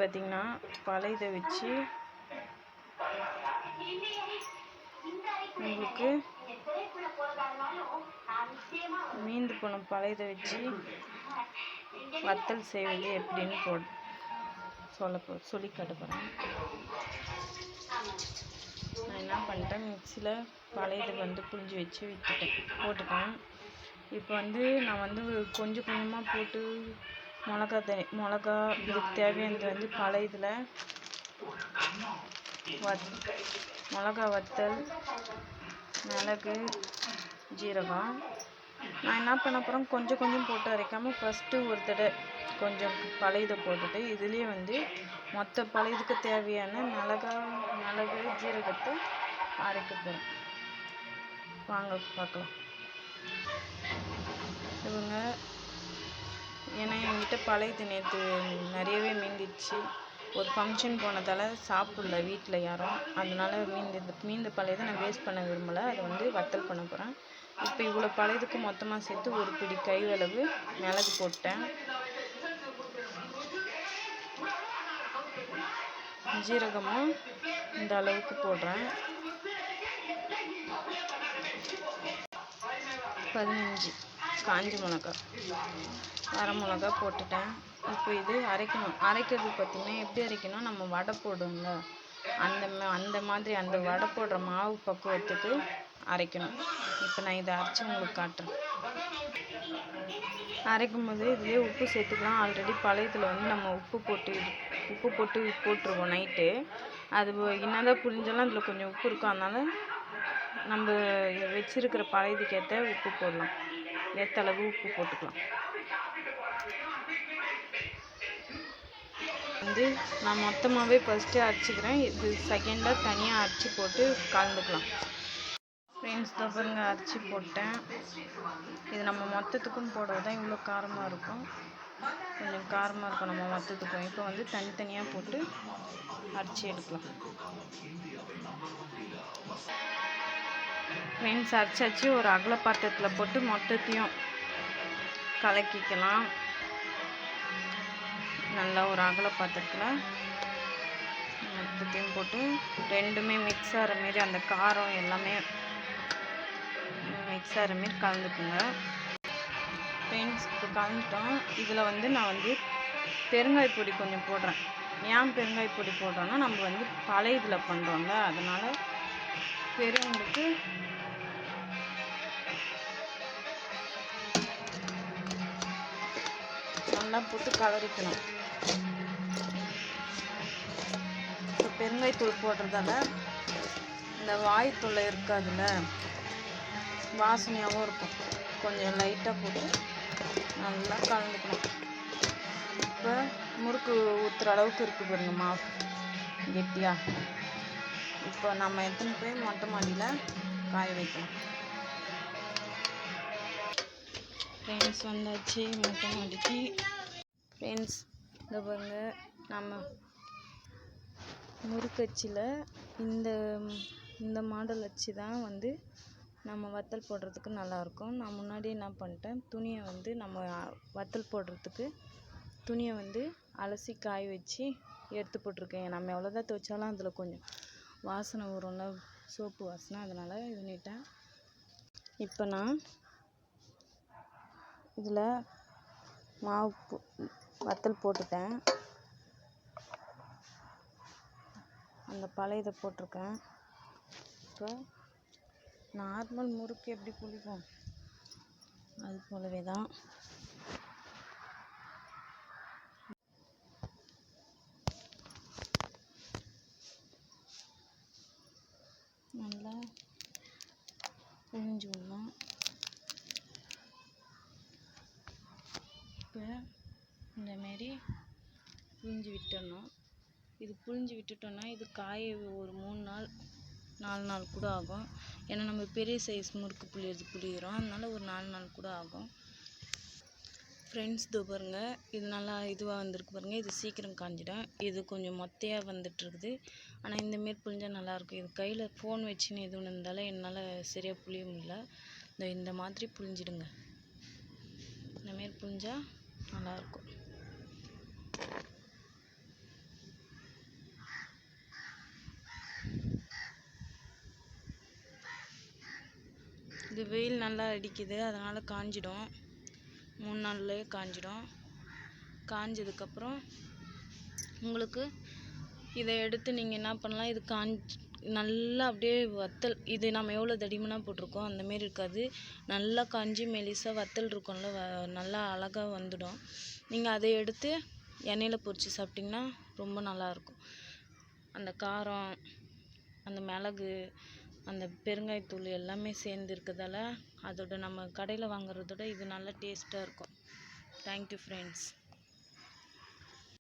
பார்த்திங்கன்னா பழையதை வச்சு உங்களுக்கு மீந்து போன பழையதை வச்சு வத்தல் செய்வது எப்படின்னு சொல்லி காட்ட போகிறேன். நான் என்ன பண்ணிட்டேன், மிக்சியில் பழையது புழிஞ்சு வச்சு போட்டுட்டேன். இப்போ நான் கொஞ்சம் கொஞ்சமாக போட்டு மிளகா இதுக்கு தேவையானது பழையதில் மிளகா வத்தல், மிளகு, ஜீரகம். நான் என்ன பண்ண போகிறேன், கொஞ்சம் கொஞ்சம் போட்டு அரைக்காமல் ஃபஸ்ட்டு ஒரு தடவை கொஞ்சம் பழையதை போட்டுட்டு இதுலேயே மொத்த பழையதுக்கு தேவையான மிளகு, ஜீரகத்தை அரைக்க போகிறேன். வாங்க பார்க்கலாம். ஏன்னா என்கிட்ட பழையது நேற்று நிறையவே மீந்துச்சு. ஒரு ஃபங்க்ஷன் போனதால் சாப்பிடல வீட்டில் யாரும், அதனால் மீந்த பழையதை நான் வேஸ்ட் பண்ண விரும்பலை. அதை வத்தல் பண்ண போகிறேன். இப்போ இவ்வளோ பழையதுக்கு மொத்தமாக சேர்த்து ஒரு பிடி கையளவு மிளகு போட்டேன். ஜீரகமும் இந்த அளவுக்கு போடுறேன். 15 காஞ்ச மிளகா, அரை மிளகா போட்டுட்டேன். இப்போ இது அரைக்கிறது பார்த்திங்கன்னா எப்படி அரைக்கணும், நம்ம வடை போடுவோம்ல அந்த மாதிரி அந்த வடை போடுற மாவு பக்குவத்துக்கு அரைக்கணும். இப்போ நான் இதை அரைச்சி உங்களுக்கு காட்டுறேன். அரைக்கும் போது இதுலேயே உப்பு சேர்த்துக்கலாம். ஆல்ரெடி பழையத்தில் நம்ம உப்பு போட்டுருவோம் நைட்டு. அது என்னதான் புரிஞ்சாலும் அதில் கொஞ்சம் உப்பு இருக்கும். அதனால் நம்ம வச்சிருக்கிற பழையதுக்கு ஏற்ற உப்பு போடலாம், ஏற்ற அளவு உப்பு போட்டுக்கலாம். நான் மொத்தமாகவே ஃபஸ்ட்டு அரைச்சிக்கிறேன். இது செகண்டாக தனியாக அரைச்சி போட்டு கலந்துக்கலாம். ஃப்ரெண்ட்ஸ் பாருங்க, அரைச்சி போட்டேன். இது நம்ம மொத்தத்துக்கும் போடுறது தான் இவ்வளோ காரமாக இருக்கும். கொஞ்சம் காரமாக இருக்கும் நம்ம மொத்தத்துக்கும். இப்போ தனித்தனியாக போட்டு அரைச்சி எடுக்கலாம். ஃப்ரெண்ட்ஸ் அரைச்சாச்சு. ஒரு அகல பாத்திரத்தில் போட்டு மொத்தத்தையும் கலக்கிக்கலாம். நல்லா ஒரு அகல பாத்திரத்தில் மொத்தத்தையும் போட்டு ரெண்டுமே மிக்ஸ் ஆகிற மாரி, அந்த காரம் எல்லாமே மிக்ஸ் ஆகிற மாரி கலந்துக்குங்க. ஃப்ரெண்ட்ஸ் இப்போ கலந்துட்டோம். இதில் நான் பெருங்காய பொடி கொஞ்சம் போடுறேன். ஏன் பெருங்காய பொடி போடுறோன்னா, நம்ம பழையதில் பண்ணுறோம்ல, அதனால் பெரியவங்களுக்கு நல்லா போட்டு கலரிக்கணும். இப்போ பெருங்காயத்தூள் போடுறதால இந்த வாய் தொல்லை இருக்காதுல்ல, வாசனையாகவும் இருக்கும். கொஞ்சம் லைட்டாக போட்டு நல்லா கலந்துக்கணும். இப்போ முறுக்கு ஊற்றுற அளவுக்கு இருக்குது பாருங்க மாவு கெட்டியாக. இப்போ நம்ம எத்தனை போய் மொட்டை மாடியில் காய வைக்கணும். ஃப்ரெண்ட்ஸ் வந்தாச்சு மொட்டை மாடிக்கு. ஃப்ரெண்ட்ஸ் இந்த பாருங்க, நம்ம முறுக்கச்சில் இந்த மாடல் வச்சு தான் நம்ம வத்தல் போடுறதுக்கு நல்லாயிருக்கும். நான் முன்னாடி என்ன பண்ணிட்டேன், துணியை நம்ம வத்தல் போடுறதுக்கு துணியை அலசி காய வச்சு எடுத்து போட்டிருக்கேன். நம்ம எவ்வளோதான் துவைச்சாலும் அதில் கொஞ்சம் வாசனை வரும்ல, சோப்பு வாசனை, அதனால் இது பண்ணிட்டேன். இப்போ நான் இதில் மாவு வத்தல் போட்டுட்டேன். அந்த பழையதை போட்டிருக்கேன். இப்போ நார்மல் முறுக்கு எப்படி புளிப்போம் அது போலவே தான். நல்லா புழிஞ்சு விடணும். இப்போ இந்தமாரி புழிஞ்சு விட்டுடணும். இது புழிஞ்சு விட்டுட்டோன்னா இது காய ஒரு 3 நாள் 4 நாள் கூட ஆகும். ஏன்னா நம்ம பெரிய சைஸ் முறுக்கு புளியிறோம், அதனால ஒரு 4 நாள் கூட ஆகும். ஃப்ரெண்ட்ஸ் இதோ பாருங்க, இது நல்லா இதுவாக வந்திருக்கு பாருங்க. இது சீக்கிரம் காஞ்சிடும். இது கொஞ்சம் மொத்தையாக வந்துட்டுருக்குது. ஆனால் இந்தமாரி புழிஞ்சால் நல்லாயிருக்கும். இது கையில் ஃபோன் வச்சுன்னு எதுவும் இருந்தாலும் என்னால் சரியாக புளிய முடியல. இந்த மாதிரி புழிஞ்சிடுங்க. இந்தமாரி புழிஞ்சால் நல்லாயிருக்கும். இது வெயில் நல்லா அடிக்குது, அதனால் காஞ்சிடும். 3 நாள்லேயே காஞ்சிடும். காஞ்சதுக்கப்புறம் உங்களுக்கு இதை எடுத்து நீங்கள் என்ன பண்ணலாம், இது நல்லா அப்படியே வத்தல், இது நம்ம எவ்வளோ தடிமனாக போட்டிருக்கோம் அந்தமாரி இருக்காது. நல்லா காஞ்சி மெலிசாக வத்தல் இருக்கும்ல, நல்லா அழகாக வந்துடும். நீங்கள் அதை எடுத்து எண்ணெயில் பொரித்து சாப்பிட்டிங்கன்னா ரொம்ப நல்லாயிருக்கும். அந்த காரம், அந்த மிளகு, அந்த பெருங்காயத்தூள் எல்லாமே சேர்ந்து இருக்கிறதால அதோட நம்ம கடையில் வாங்குறதோட இது நல்லா டேஸ்ட்டாக இருக்கும். Thank you friends.